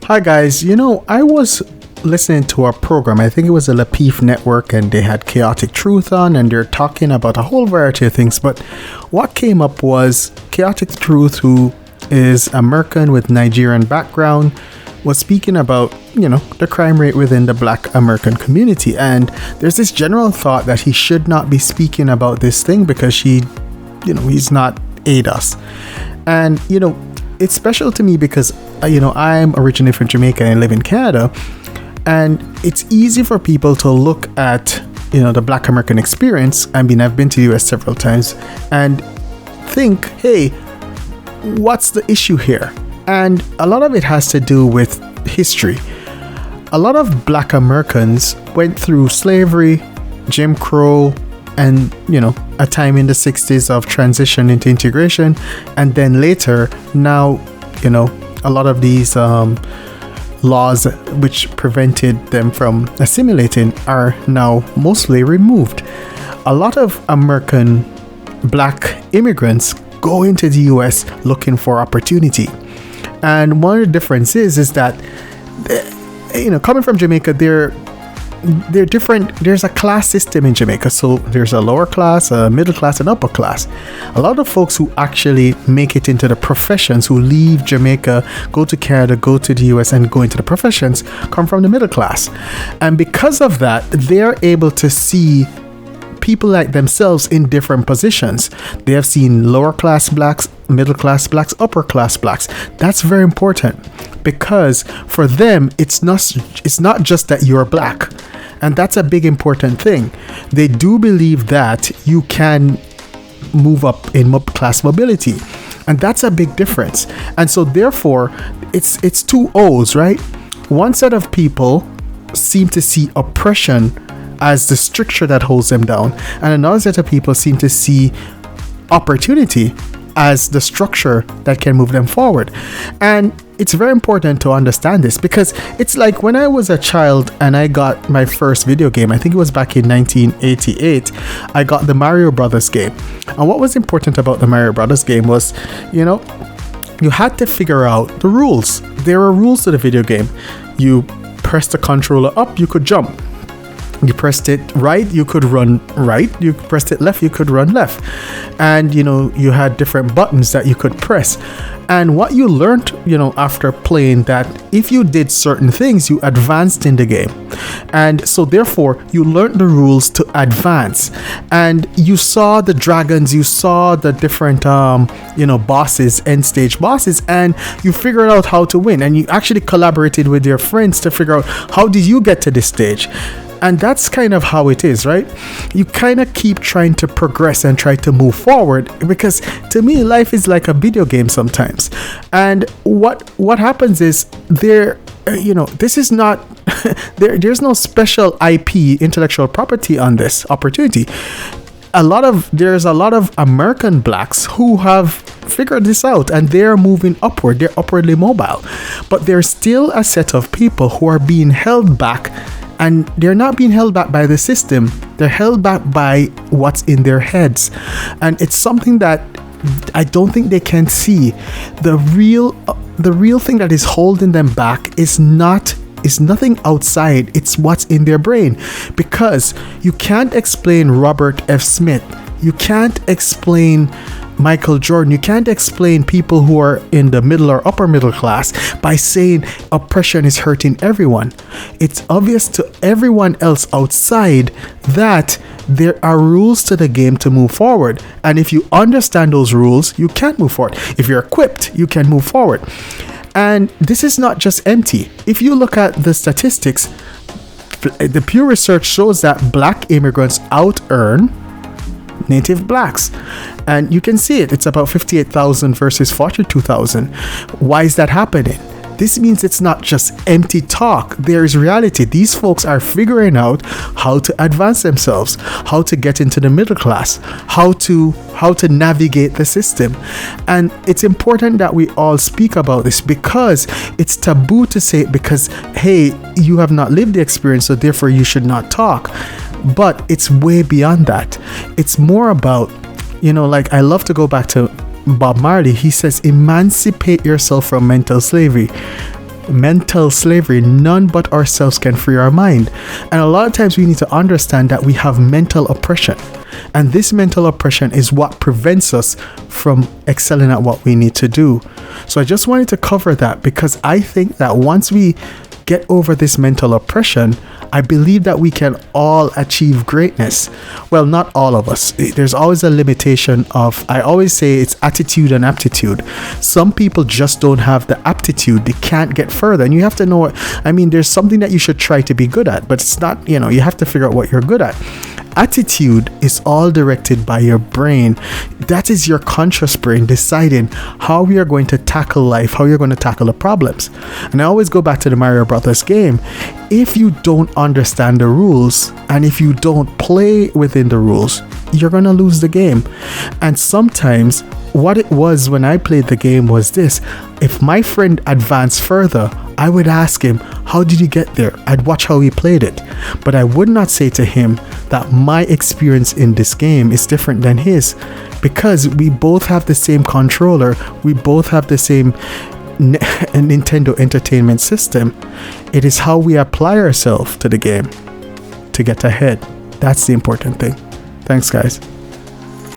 Hi guys, I was listening to a program, I think it was the Lapeef Network, and they had Chaotic Truth on, and they're talking about a whole variety of things, but what came up was Chaotic Truth, who is American with Nigerian background, was speaking about, the crime rate within the Black American community, and there's this general thought that he should not be speaking about this thing because he's not ADOS. And, it's special to me because, I'm originally from Jamaica and I live in Canada, and it's easy for people to look at, the Black American experience. I mean, I've been to the US several times and think, hey, what's the issue here? And a lot of it has to do with history. A lot of Black Americans went through slavery, Jim Crow, and, a time in the 60s of transition into integration. And then later, now, a lot of these laws which prevented them from assimilating are now mostly removed. A lot of American Black immigrants go into the US looking for opportunity. And one of the differences is that, coming from Jamaica, they're different. There's a class system in Jamaica. So there's a lower class, a middle class, and upper class. A lot of folks who actually make it into the professions, who leave Jamaica, go to Canada, go to the US, and go into the professions, come from the middle class. And because of that, they're able to see people like themselves in different positions. They have seen lower class Blacks, middle class Blacks, upper class Blacks. That's very important because for them, it's not just that you're Black. And that's a big important thing. They do believe that you can move up in class mobility. And that's a big difference. And so therefore, it's two O's, right? One set of people seem to see oppression as the stricture that holds them down, and another set of people seem to see opportunity as the structure that can move them forward. And it's very important to understand this because it's like when I was a child and I got my first video game, I think it was back in 1988, I got the Mario Brothers game. And what was important about the Mario Brothers game was, you had to figure out the rules. There were rules to the video game. You press the controller up, you could jump. You pressed it right, you could run right. You pressed it left, you could run left. And, you had different buttons that you could press. And what you learned, after playing that, if you did certain things, you advanced in the game. And so therefore, you learned the rules to advance. And you saw the dragons, you saw the different, bosses, end stage bosses, and you figured out how to win. And you actually collaborated with your friends to figure out how did you get to this stage. And that's kind of how it is, right? You kind of keep trying to progress and try to move forward because to me, life is like a video game sometimes. And what happens is this is not, there's no special IP, intellectual property on this opportunity. There's a lot of American Blacks who have figured this out and they're moving upward. They're upwardly mobile. But there's still a set of people who are being held back. And they're not being held back by the system. They're held back by what's in their heads. And it's something that I don't think they can see. The real thing that is holding them back is nothing outside. It's what's in their brain. Because you can't explain Robert F. Smith. You can't explain Michael Jordan. You can't explain people who are in the middle or upper middle class by saying oppression is hurting everyone. It's obvious to everyone else outside that there are rules to the game to move forward. And if you understand those rules, you can move forward. If you're equipped, you can move forward. And this is not just empty. If you look at the statistics, the Pew Research shows that Black immigrants out-earn Native Blacks. And you can see it. It's about 58,000 versus 42,000. Why is that happening? This means it's not just empty talk. There is reality. These folks are figuring out how to advance themselves, how to get into the middle class, how to navigate the system. And it's important that we all speak about this because it's taboo to say it because, hey, you have not lived the experience, so therefore you should not talk. But it's way beyond that. It's more about, I love to go back to Bob Marley. He says, emancipate yourself from mental slavery. mental slavery. None but ourselves can free our mind. And a lot of times we need to understand that we have mental oppression. And this mental oppression is what prevents us from excelling at what we need to do. So I just wanted to cover that, because I think that once we get over this mental oppression, I believe that we can all achieve greatness. Well, not all of us. There's always a limitation of, I always say it's attitude and aptitude. Some people just don't have the aptitude. They can't get further. And you have to know, I mean, there's something that you should try to be good at, but it's not, you know, you have to figure out what you're good at. Attitude is all directed by your brain. That is your conscious brain deciding how we are going to tackle life, how you're going to tackle the problems. And I always go back to the Mario Brothers game. If you don't understand the rules and if you don't play within the rules, you're going to lose the game. And sometimes what it was when I played the game was this: if my friend advanced further, I would ask him, how did you get there? I'd watch how he played it. But I would not say to him that my experience in this game is different than his, because we both have the same controller. We both have the same Nintendo Entertainment System. It is how we apply ourselves to the game to get ahead. That's the important thing. Thanks, guys.